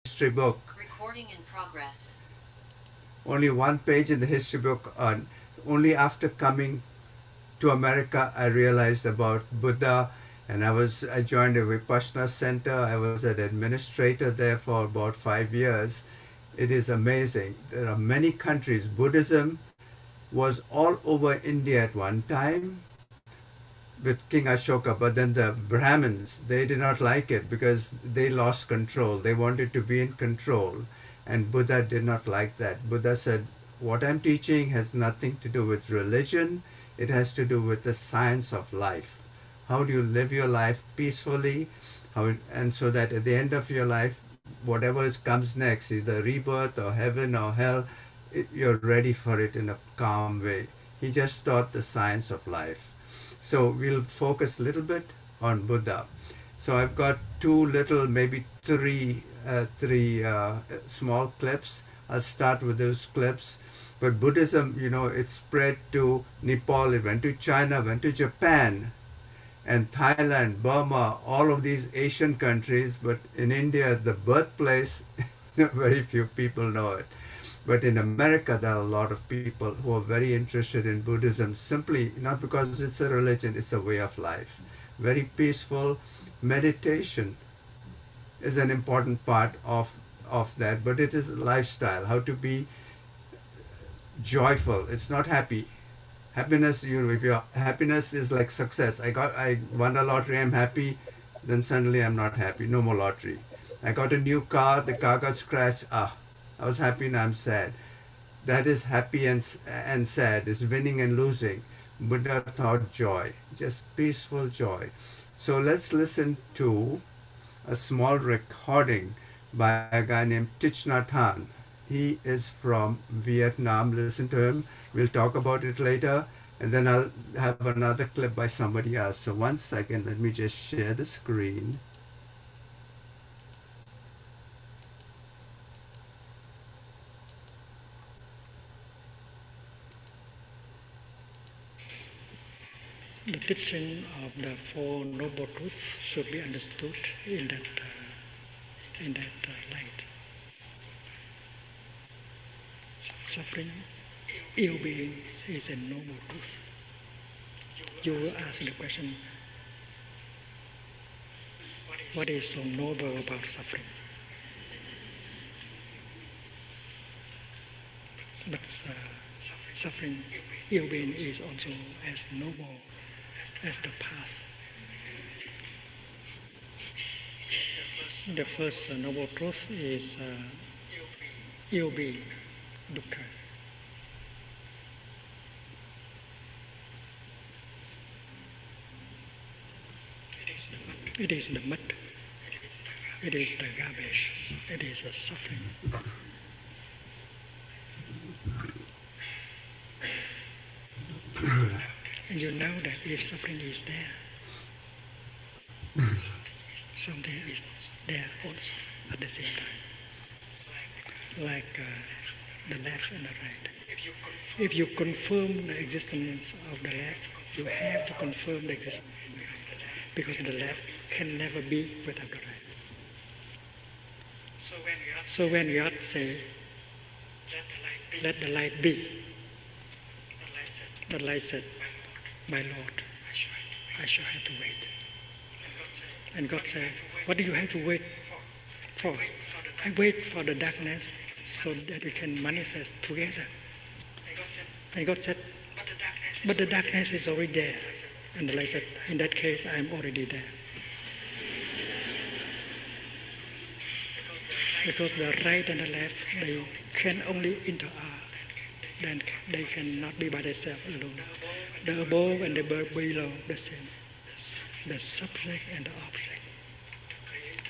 history book. Recording in progress. Only one page in the history book on only after coming to America I realized about Buddha, and I joined a Vipassana center. I was an administrator there for about 5 years. It is amazing. There are many countries. Buddhism was all over India at one time with King Ashoka, but then the Brahmins, they did not like it because they lost control. They wanted to be in control, and Buddha did not like that. Buddha said, what I'm teaching has nothing to do with religion, it has to do with the science of life. How do you live your life peacefully? And so that at the end of your life, whatever comes next, either rebirth or heaven or hell, you're ready for it in a calm way. He just taught the science of life. So we'll focus a little bit on Buddha. So I've got two little, maybe three small clips. I'll start with those clips. But Buddhism, it spread to Nepal, it went to China, went to Japan, and Thailand, Burma, all of these Asian countries. But in India, the birthplace, very few people know it. But in America, there are a lot of people who are very interested in Buddhism simply not because it's a religion, it's a way of life. Very peaceful. Meditation is an important part of that, but it is a lifestyle. How to be joyful. It's not happy. Happiness, if your happiness is like success. I won a lottery, I'm happy, then suddenly I'm not happy. No more lottery. I got a new car, the car got scratched. I was happy, now I'm sad. That is happy and sad, is winning and losing. Buddha taught joy, just peaceful joy. So let's listen to a small recording by a guy named Thich Nhat Hanh. He is from Vietnam. Listen to him. We'll talk about it later. And then I'll have another clip by somebody else. So 1 second, let me just share the screen. The teaching of the Four Noble Truths should be understood in that light. Suffering, ill-being is a noble truth. You will ask the question, what is so noble about suffering? But suffering, ill-being is also as noble as the path. The first noble truth is ill-being, Dukkha. It is the mud, it is the garbage, it is the suffering. And you know that if suffering is there, something is there also at the same time. Like the left and the right. If you confirm the existence of the left, you have to confirm the existence of the right. Because the left can never be without the right. So when God say, let the light be, the light said, my Lord, I shall have to wait. And God said, what do you have to wait for? I wait for the darkness so that we can manifest together. And God said, but the darkness is already there. And the light said, in that case, I am already there. Because the right and the left, they can only interact. Then they cannot be by themselves alone. The above and the below, the same. The subject and the object.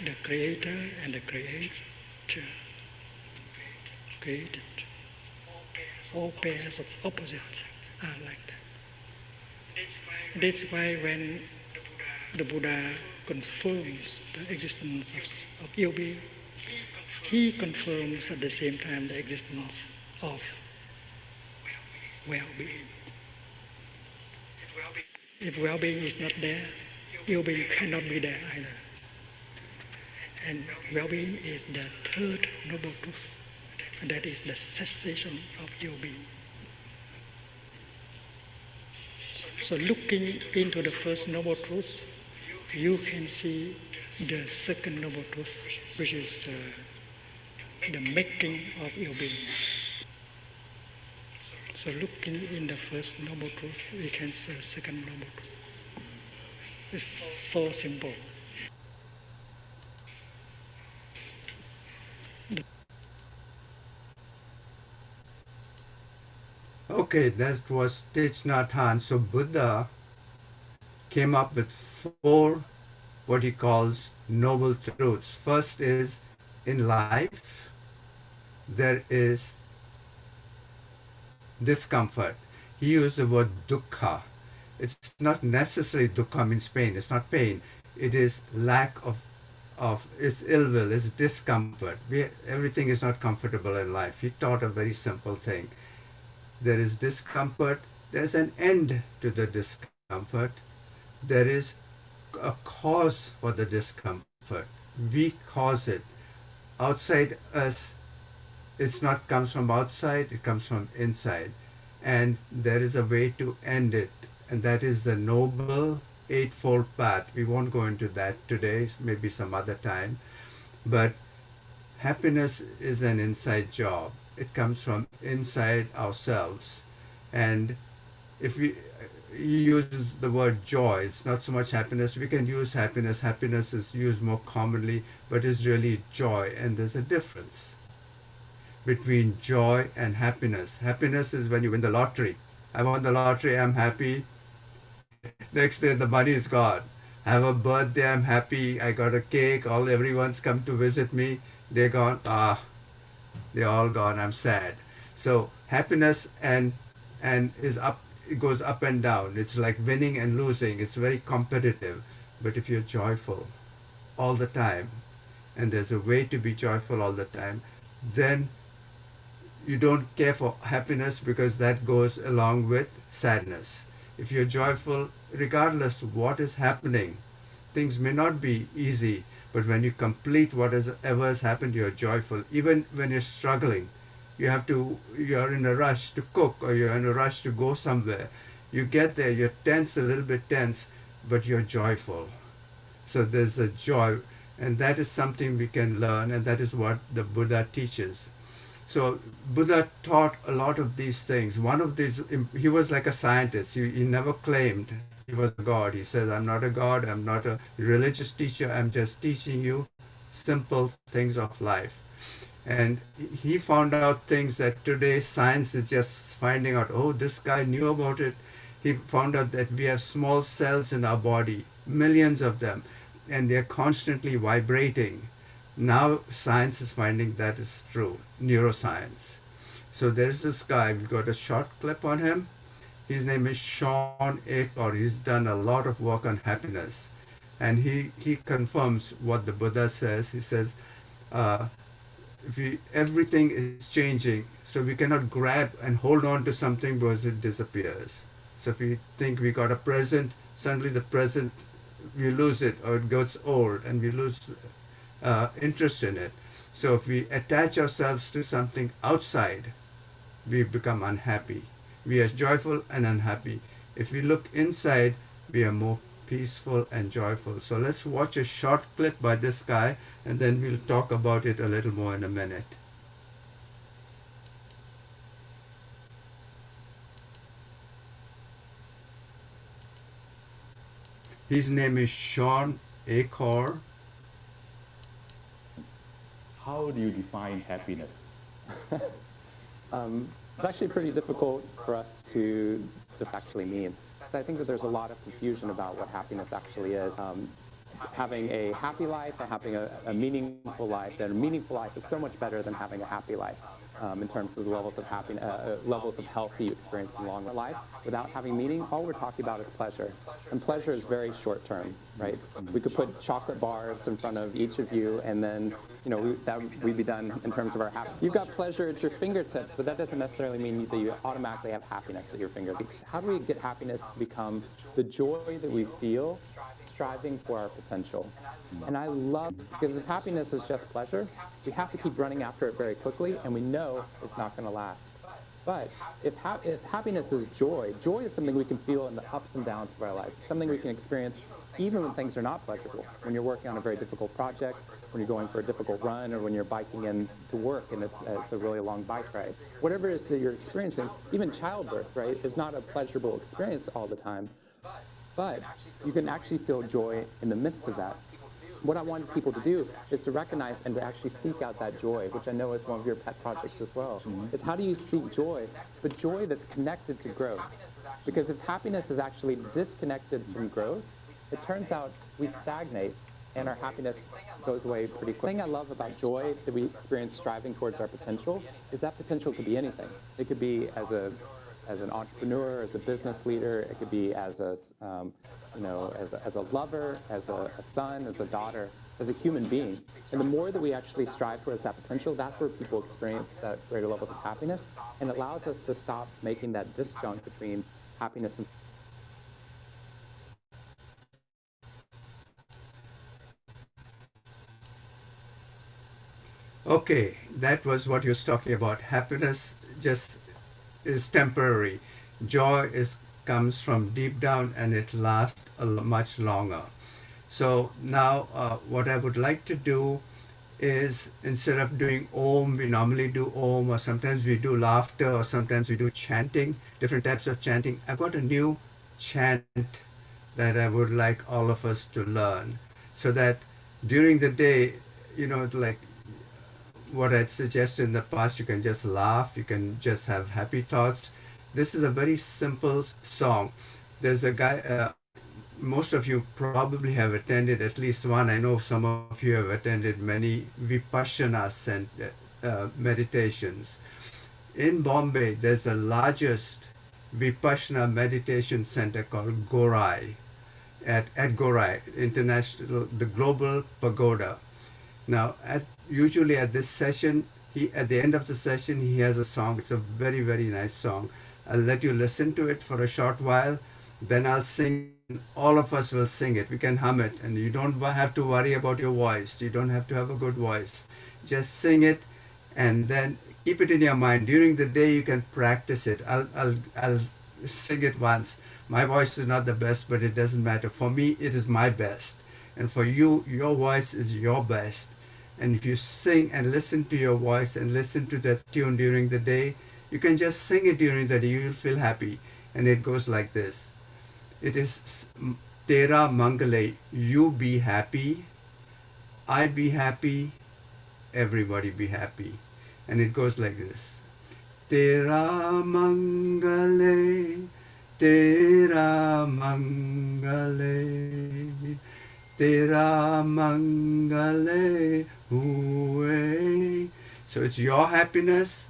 The creator and the creator. Created. All pairs of opposites are like that. That's why when the Buddha confirms the existence of ill-being, he confirms at the same time the existence of well-being. If well-being is not there, ill-being cannot be there either. And well-being is the third noble truth. And that is the cessation of ill-being. So looking into the first noble truth, you can see the second noble truth, which is the making of ill-being. So looking in the first noble truth, we can see the second noble truth. It's so simple. Okay, that was Thich Nhat Hanh. So Buddha came up with four what he calls noble truths. First is in life there is discomfort. He used the word dukkha. It's not necessarily dukkha means pain. It's not pain. It is lack of it's ill will, it's discomfort. Everything is not comfortable in life. He taught a very simple thing. There is discomfort. There's an end to the discomfort. There is a cause for the discomfort. We cause it. Outside us, it's not comes from outside, it comes from inside. And there is a way to end it. And that is the noble eightfold path. We won't go into that today, maybe some other time. But happiness is an inside job. It comes from inside ourselves. And if he uses the word joy, it's not so much happiness. We can use happiness. Happiness is used more commonly, but it's really joy. And there's a difference between joy and happiness. Happiness is when you win the lottery. I won the lottery, I'm happy. Next day the money is gone. I have a birthday, I'm happy. I got a cake, everyone's come to visit me. They're gone. They're all gone. I'm sad. So happiness and is up. It goes up and down. It's like winning and losing. It's very competitive. But if you're joyful all the time, and there's a way to be joyful all the time, then you don't care for happiness because that goes along with sadness. If you're joyful, regardless of what is happening, things may not be easy, but when you complete whatever has happened, you're joyful. Even when you're struggling, you're in a rush to cook or you're in a rush to go somewhere. You get there, you're tense, a little bit tense, but you're joyful. So there's a joy, and that is something we can learn, and that is what the Buddha teaches. So Buddha taught a lot of these things. One of these, he was like a scientist. He never claimed he was a god. He says, I'm not a god, I'm not a religious teacher, I'm just teaching you simple things of life. And he found out things that today science is just finding out, oh, this guy knew about it. He found out that we have small cells in our body, millions of them, and they're constantly vibrating. Now science is finding that is true, neuroscience. So there's this guy, we've got a short clip on him. His name is Sean Acor. He's done a lot of work on happiness. And he confirms what the Buddha says. He says, everything is changing, so we cannot grab and hold on to something because it disappears. So if we think we got a present, suddenly the present, we lose it, or it gets old and we lose interest in it. So if we attach ourselves to something outside, we become unhappy. We are joyful and unhappy. If we look inside, we are more peaceful and joyful. So let's watch a short clip by this guy, and then we'll talk about it a little more in a minute. His name is Sean Acor. How do you define happiness? It's actually pretty difficult for us to actually means. Because I think that there's a lot of confusion about what happiness actually is. Having a happy life or having a meaningful life, and a meaningful life is so much better than having a happy life. in terms of the levels of happiness, levels of health that you experience in the long life. Without having meaning, all we're talking about is pleasure. And pleasure is very short term, right? We could put chocolate bars in front of each of you, and then, you know, we'd be done in terms of our happiness. You've got pleasure at your fingertips, but that doesn't necessarily mean that you automatically have happiness at your fingertips. How do we get happiness to become the joy that we feel striving for our potential? And I love, because if happiness is just pleasure, we have to keep running after it very quickly, and we know it's not going to last. But if happiness is joy, joy is something we can feel in the ups and downs of our life, something we can experience even when things are not pleasurable, when you're working on a very difficult project, when you're going for a difficult run, or when you're biking in to work and it's a really long bike ride. Whatever it is that you're experiencing, even childbirth, right, is not a pleasurable experience all the time, but you can actually feel joy in the midst of that. What I want people to do is to recognize and to actually seek out that joy, which I know is one of your pet projects as well, is how do you seek joy, but joy that's connected to growth? Because if happiness is actually disconnected from growth, it turns out we stagnate and our happiness goes away pretty quick. The thing I love about joy that we experience striving towards our potential is that potential could be anything. It could be as an entrepreneur, as a business leader, it could be as a as a lover, as a son, as a daughter, as a human being. And the more that we actually strive towards that potential, that's where people experience that greater levels of happiness, and it allows us to stop making that disjunct between happiness and Okay, that was what he was talking about. Happiness just is temporary. Joy comes from deep down, and it lasts much longer. So now what I would like to do is, instead of doing Om, we normally do Om, or sometimes we do laughter, or sometimes we do chanting, different types of chanting. I've got a new chant that I would like all of us to learn, so that during the day, like what I'd suggested in the past, you can just laugh, you can just have happy thoughts. This is a very simple song. There's a guy, most of you probably have attended at least one. I know some of you have attended many Vipassana meditations. In Bombay, there's the largest Vipassana meditation center called Gorai, at Gorai International, the Global Pagoda. Now, usually at this session, at the end of the session, he has a song. It's a very, very nice song. I'll let you listen to it for a short while. Then I'll sing. All of us will sing it. We can hum it, and you don't have to worry about your voice. You don't have to have a good voice. Just sing it, and then keep it in your mind. During the day, you can practice it. I'll sing it once. My voice is not the best, but it doesn't matter. For me, it is my best, and for you, your voice is your best. And if you sing and listen to your voice and listen to that tune during the day, you can just sing it during the day. You will feel happy. And it goes like this. It is Tera Mangale, you be happy, I be happy, everybody be happy. And it goes like this. Tera Mangale, Tera Mangale, Tera Mangale, Hooey. So it's your happiness,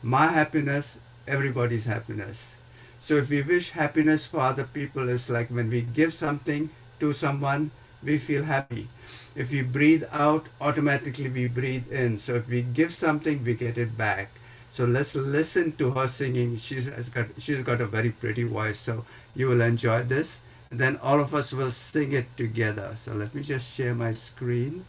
my happiness, everybody's happiness. So if we wish happiness for other people, it's like when we give something to someone, we feel happy. If we breathe out, automatically we breathe in. So if we give something, we get it back. So let's listen to her singing. She's got a very pretty voice, so you will enjoy this. And then all of us will sing it together. So let me just share my screen.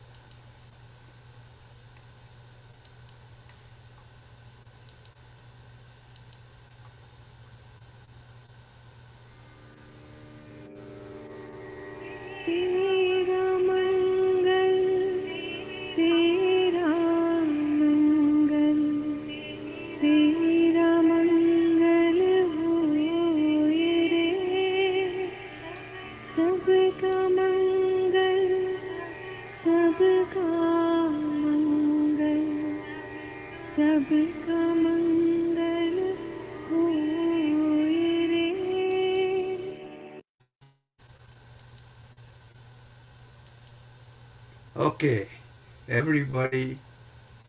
Okay, everybody,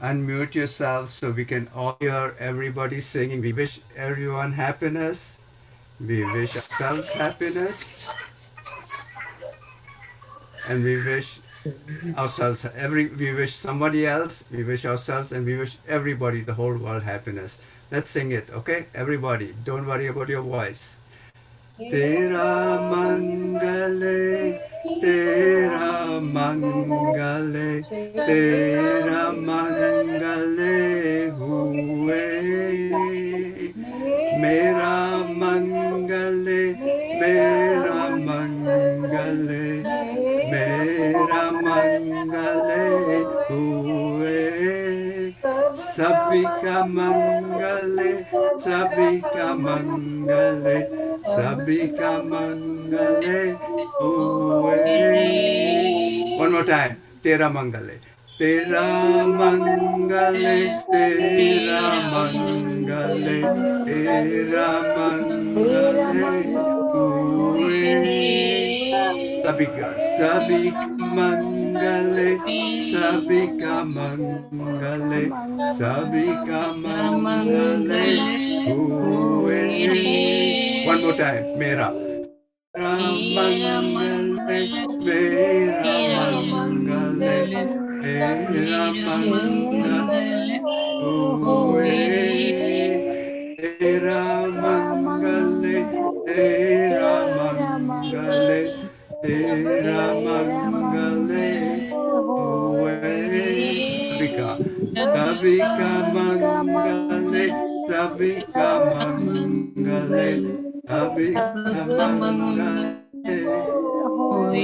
unmute yourselves so we can all hear everybody singing. We wish everyone happiness. We wish ourselves happiness. And we wish ourselves we wish somebody else, we wish ourselves, and we wish everybody, the whole world, happiness. Let's sing it, okay? Everybody, don't worry about your voice. Tera mangale, tera mangale, tera mangale huए. Mera mangale, mera mangale, mera mangale हुए. सभी का मंगले, सभी का मंगले, सभी का मंगले हुए. One more time. तेरा मंगले, तेरा मंगले, तेरा मंगले, तेरा मंगले हुए. सभी का मंगले, सभी का मंगले, सभी का मंगले हुए. One more time. मेरा मंगले, मेरा मंगले, मेरा मंगले हुए. तेरा मंगले, तेरा मंगले, तेरा मंगले हुए. सभी का मंगले, सभी का मंगले, सभी का मंगले हुए.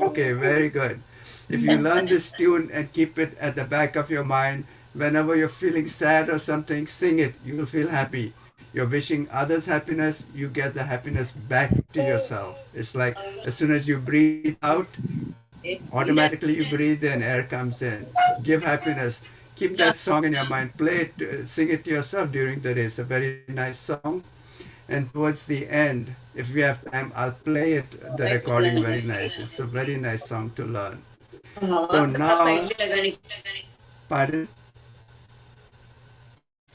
Okay, very good. If you learn this tune and keep it at the back of your mind, whenever you're feeling sad or something, sing it. You will feel happy. You're wishing others happiness, you get the happiness back to yourself. It's like as soon as you breathe out, automatically you breathe in, air comes in. Give happiness. Keep that song in your mind. Play it, sing it to yourself during the day. It's a very nice song. And towards the end, if we have time, I'll play it, the recording very nice. It's a very nice song to learn. So now, pardon?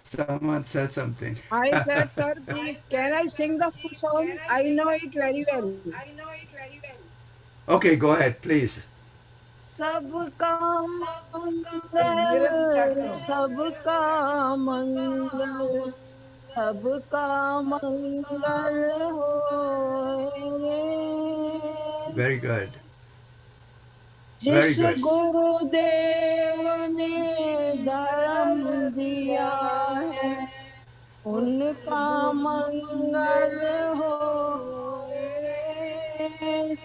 Someone said something. I said, sir, please, can I sing the full song? I know it very well. Okay, go ahead, please. सबका मंगल, सबका मंगल, सबका मंगल हो रे. Very good. जिस गुरुदेव ने धर्म दिया है, उनका मंगल हो रे.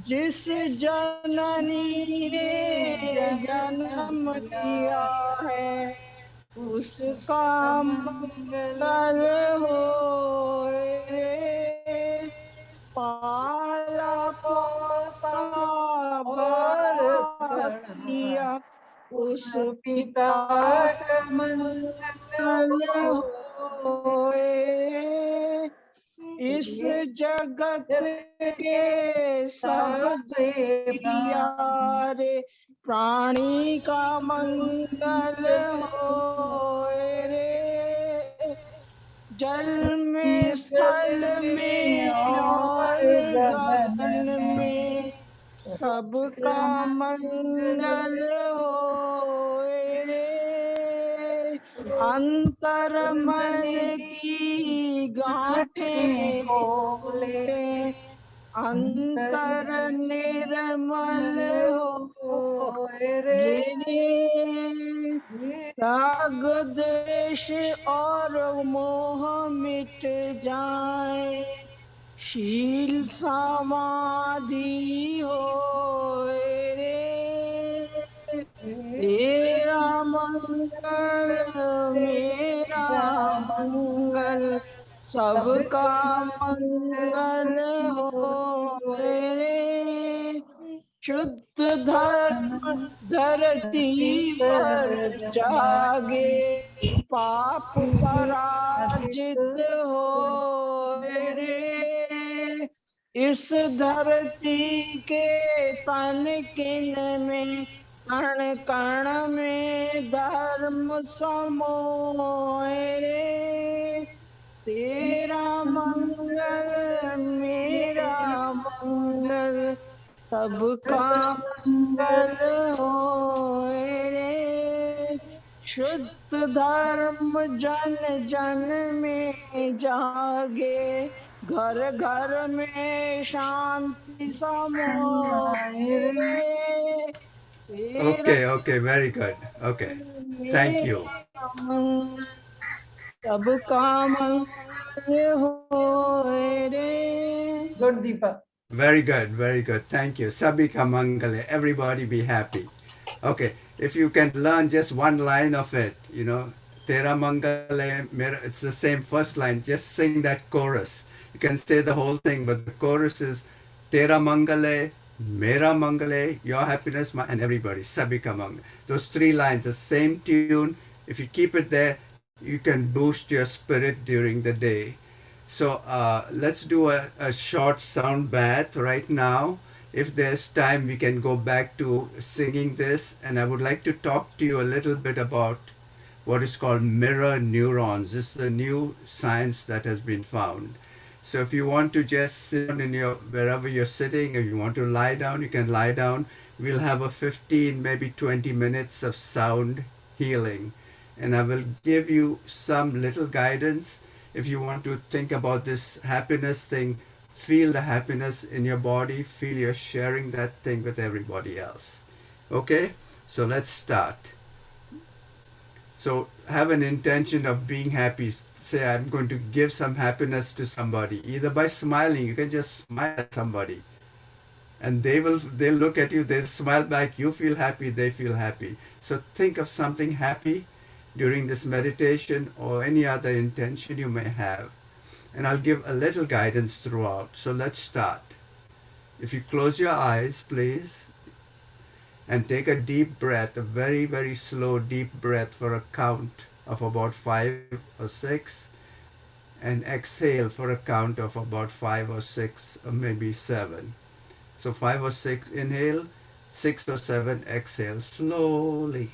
जिस जननी ने जन्म दिया है, उसका मंगल हो रे. पाला पोसा बरत किया, उस पिता का मंगल होए. इस जगत के सब प्यारे प्राणी का मंगल होए रे. जल में, स्थल में और गगन में सबका मंगल होए रे. अंतर मन की गांठें खोले, अंतर निर्मल होए रे. राग द्वेष और मोह मिट जाए, शील समाधि होए रे. तेरा मंगल मेरा मंगल, सबका मंगल होए रे. शुद्ध धर्म धरती पर जागे, पाप पराजित होए रे. इस धरती के तन किन में, कण कण में समोए रे तेरा मंगल मेरा मंगल सबका मंगल होए रे शुद्ध धर्म जन जन में जागे घर घर में शांति समाए रे तेरा Okay, okay, very good. Okay, thank you. मेरा मंगल सबका मंगल होए रे Good, Deepa. Very good, very good. Thank you. Sabika Mangale. Everybody be happy. Okay, if you can learn just one line of it, Tera Mangale, it's the same first line. Just sing that chorus. You can say the whole thing, but the chorus is Tera Mangale, Mera Mangale, your happiness, and everybody. Sabika Mangale. Those three lines, the same tune. If you keep it there, you can boost your spirit during the day. So let's do a short sound bath right now. If there's time, we can go back to singing this. And I would like to talk to you a little bit about what is called mirror neurons. This is a new science that has been found. So if you want to just sit in wherever you're sitting, if you want to lie down, you can lie down. We'll have a 15, maybe 20 minutes of sound healing. And I will give you some little guidance. If you want to think about this happiness thing, feel the happiness in your body, feel you're sharing that thing with everybody else. Okay? So let's start. So have an intention of being happy. Say, I'm going to give some happiness to somebody, either by smiling. You can just smile at somebody. And they'll look at you, they'll smile back, you feel happy, they feel happy. So think of something happy during this meditation or any other intention you may have. And I'll give a little guidance throughout. So let's start. If you close your eyes, please, and take a deep breath, a very, very slow, deep breath for a count of about 5 or 6, and exhale for a count of about 5 or 6 or maybe 7. So 5 or 6 inhale, 6 or 7 exhale slowly.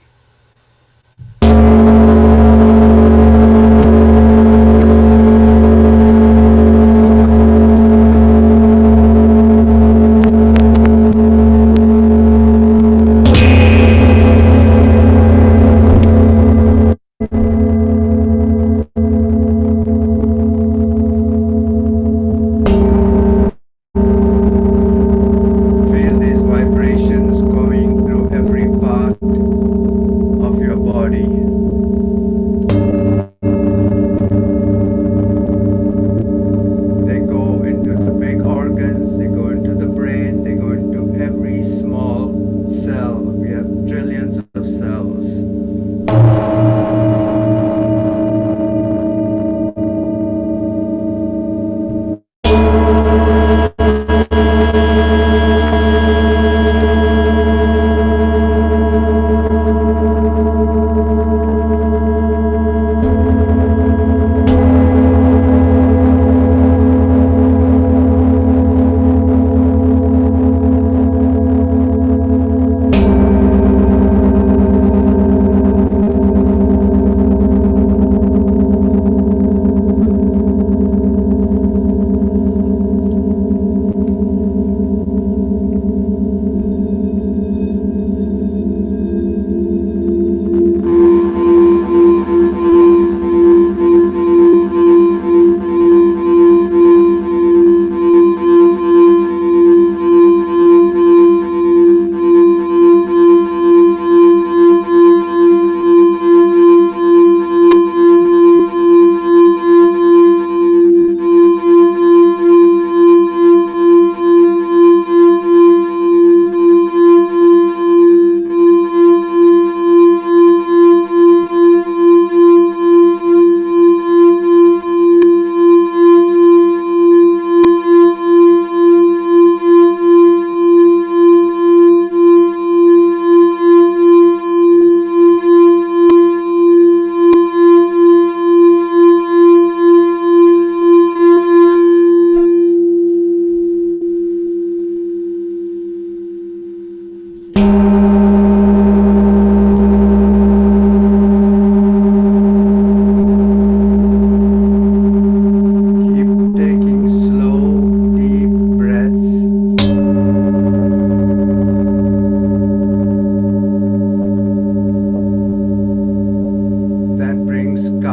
Feel these vibrations going through every part of your body. They go into the big organs, they go into the brain, they go into every small cell. We have trillions of cells.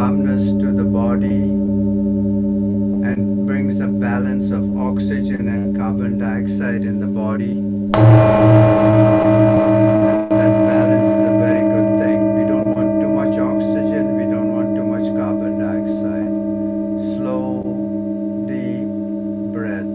calmness to the body and brings a balance of oxygen and carbon dioxide in the body. That balance is a very good thing. We don't want too much oxygen, we don't want too much carbon dioxide. Slow, deep breath.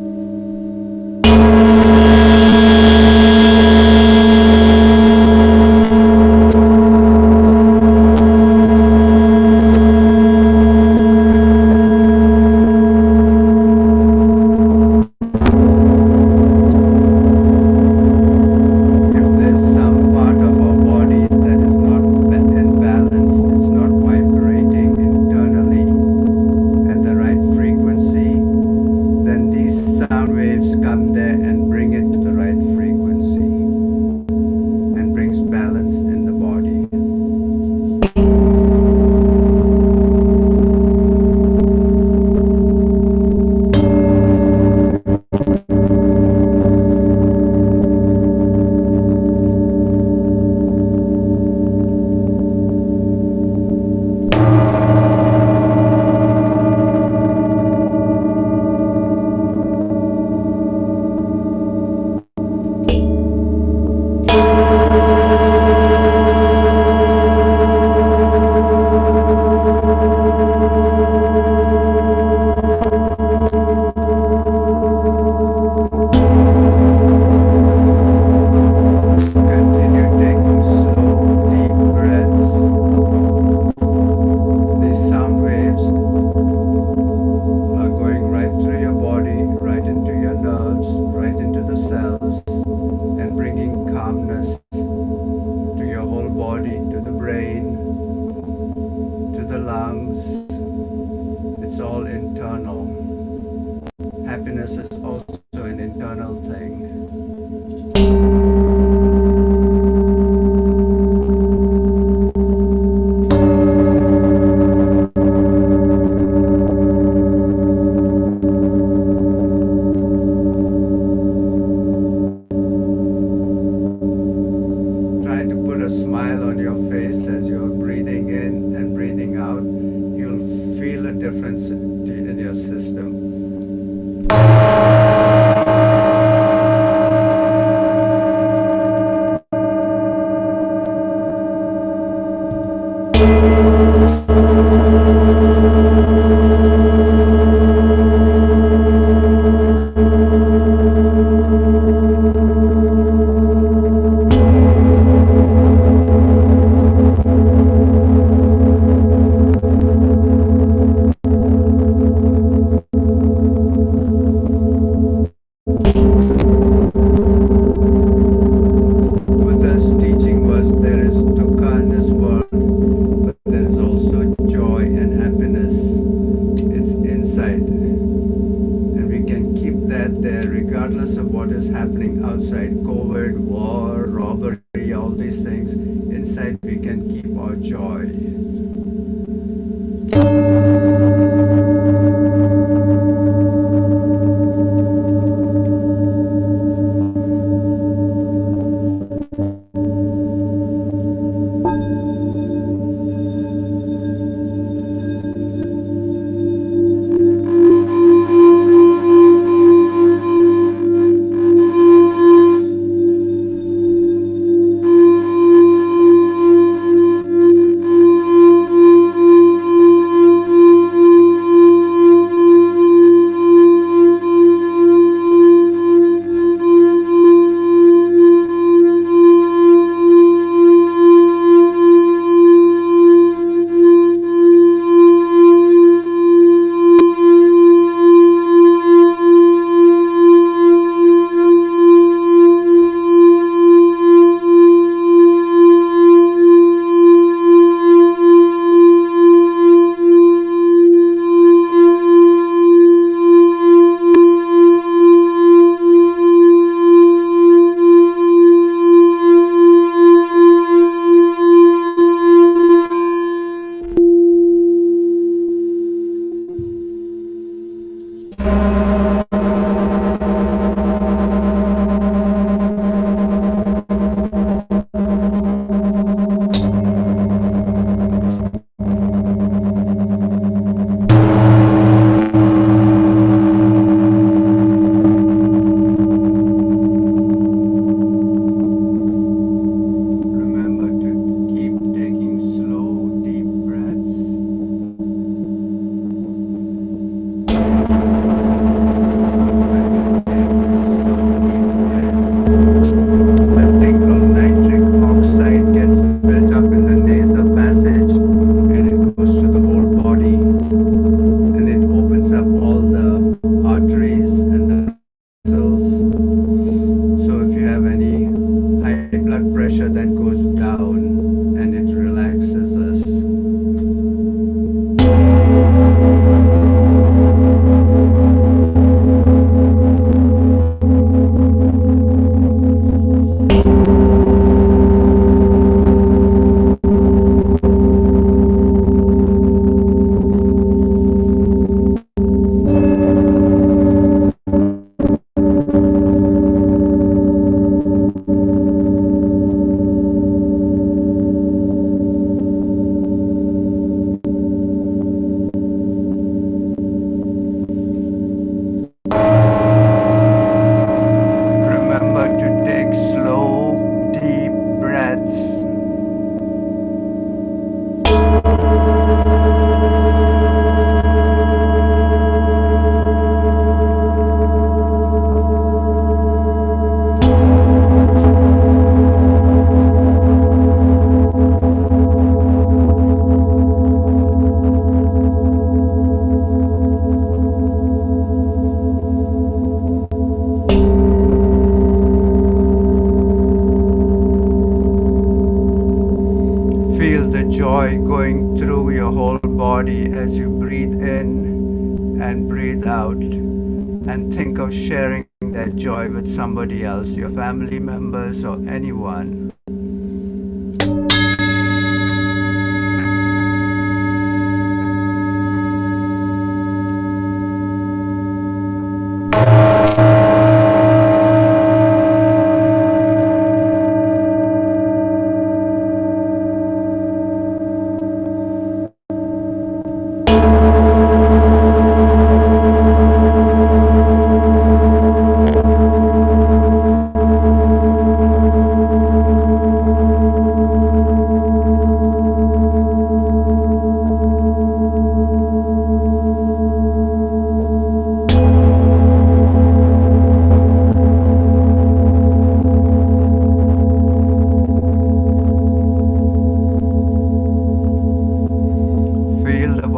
joy going through your whole body as you breathe in and breathe out. And think of sharing that joy with somebody else, your family members or anyone.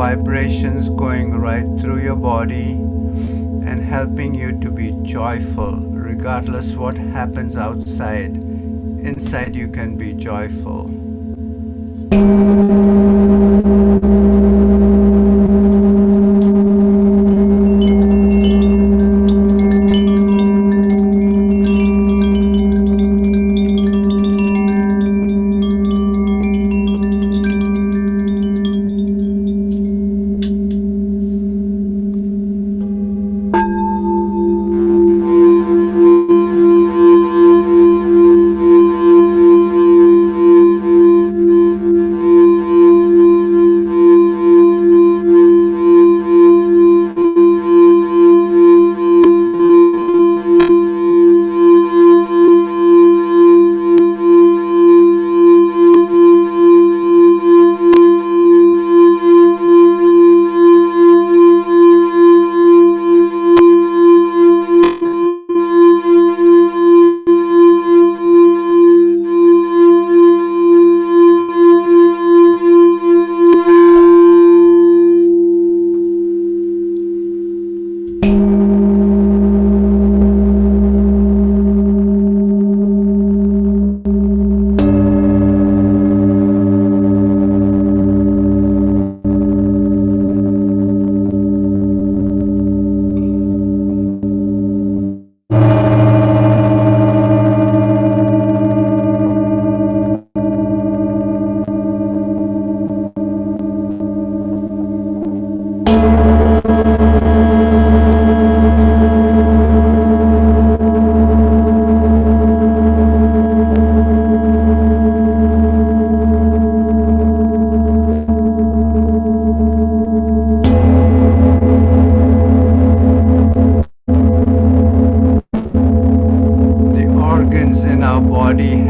Vibrations going right through your body and helping you to be joyful regardless what happens outside. Inside you can be joyful.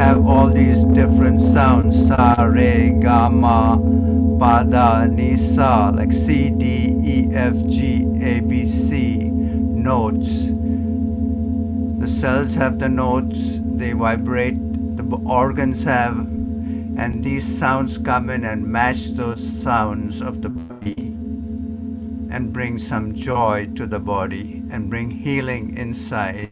Have all these different sounds, sa, re, ga, ma, pa, da, ni, sa, like C, D, E, F, G, A, B, C, notes. The cells have the notes, they vibrate, the organs have, and these sounds come in and match those sounds of the body and bring some joy to the body and bring healing inside.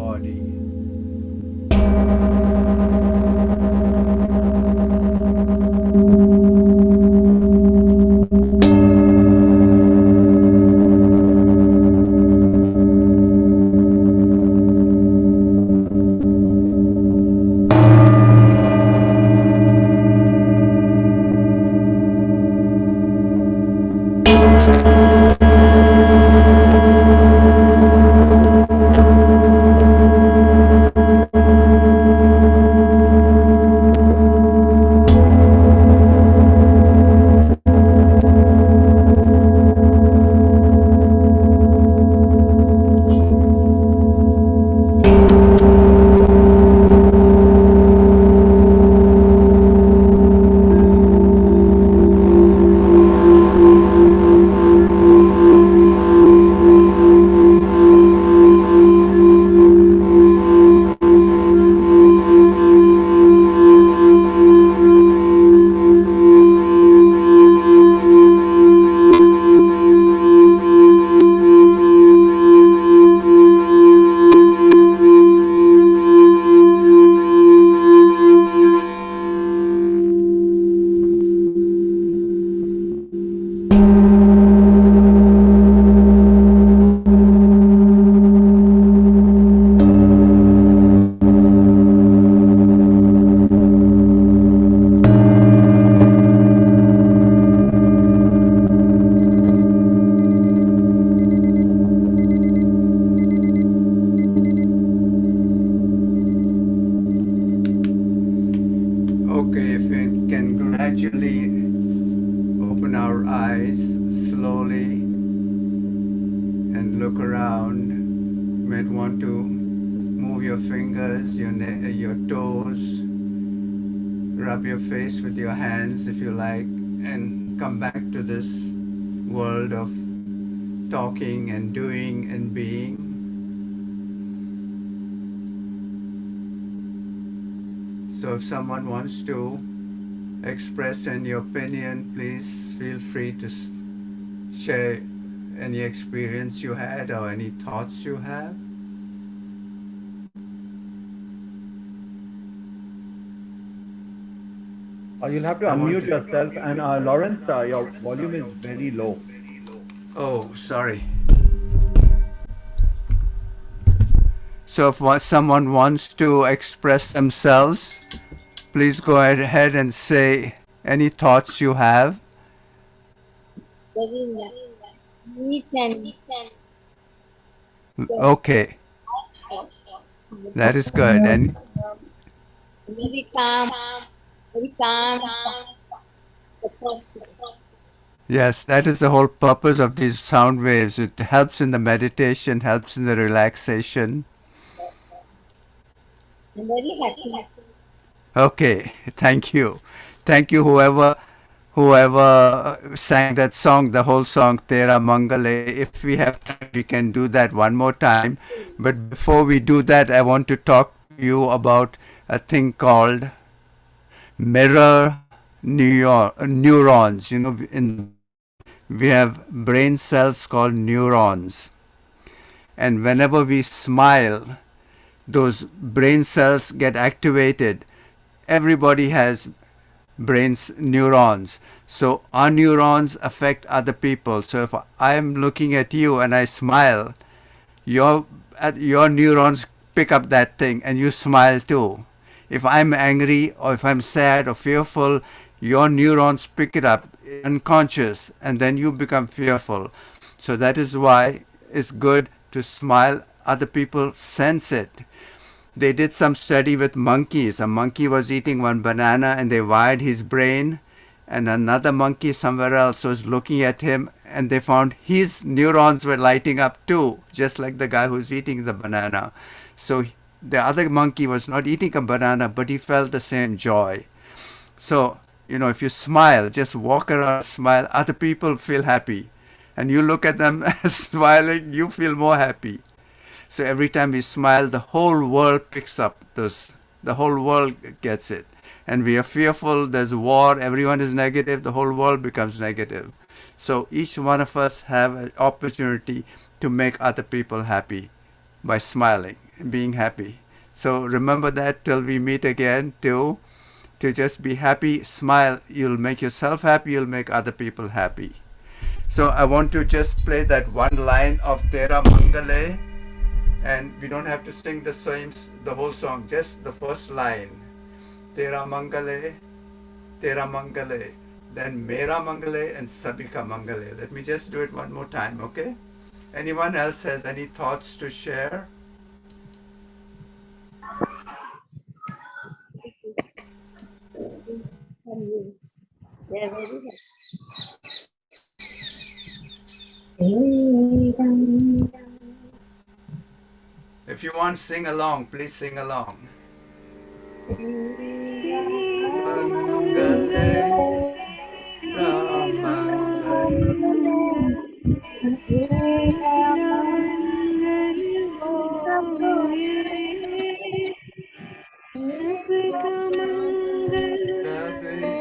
body. Okay, if we can gradually open our eyes slowly and look around, you might want to move your fingers, your toes, rub your face with your hands if you like, and come back to this world of talking and doing and being. So if someone wants to express any opinion, please feel free to share any experience you had or any thoughts you have. You'll have to I want unmute to- yourself. And Lawrence, your volume is very low. Oh, sorry. So if someone wants to express themselves, please go ahead and say any thoughts you have. Okay, that is good. And Very calm, very calm. yes, that is the whole purpose of these sound waves. It helps in the meditation, helps in the relaxation. I'm very happy. Okay, thank you. Thank you, whoever sang that song, the whole song, Tera Mangale. If we have time, we can do that one more time. But before we do that, I want to talk to you about a thing called mirror neurons. You know, we have brain cells called neurons. And whenever we smile, those brain cells get activated. Everybody has neurons. So our neurons affect other people. So if I'm looking at you and I smile, your neurons pick up that thing and you smile too. If I'm angry or if I'm sad or fearful, your neurons pick it up unconscious and then you become fearful. So that is why it's good to smile. Other people sense it. They did some study with monkeys. A monkey was eating one banana and they wired his brain, and another monkey somewhere else was looking at him and they found his neurons were lighting up too, just like the guy who's eating the banana. So the other monkey was not eating a banana, but he felt the same joy. So, if you smile, just walk around, smile, other people feel happy. And you look at them smiling, you feel more happy. So every time we smile, the whole world picks up this. The whole world gets it. And we are fearful, there's war, everyone is negative, the whole world becomes negative. So each one of us have an opportunity to make other people happy by smiling. being happy. So remember that till we meet again, to just be happy, smile. You'll make yourself happy, you'll make other people happy. So I want to just play that one line of Tera Mangale, and we don't have to sing the whole song, just the first line. Tera Mangale, Tera Mangale, then Mera Mangale and Sabika Mangale. Let me just do it one more time, okay? Anyone else has any thoughts to share? If you want, sing along. Please sing along. Mangale, Ramangale. Sabe,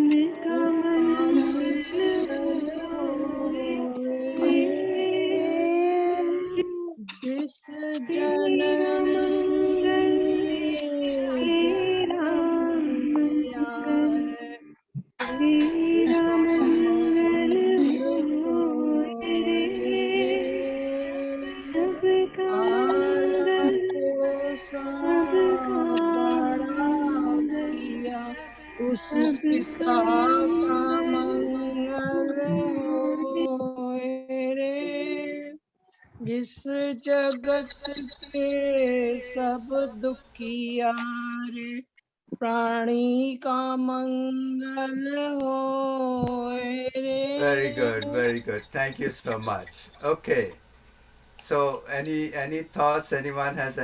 सबका मंगल जिस जन्म में जन्म लिया है उसका मंगल होए रे को सब बड़ा किया उस पिता का मंगल होए रे जिस जगत के सब दुखिया रे प्राणी का मंगल होए रे. very good, very good. Thank you so much. Okay. So any thoughts? Anyone has any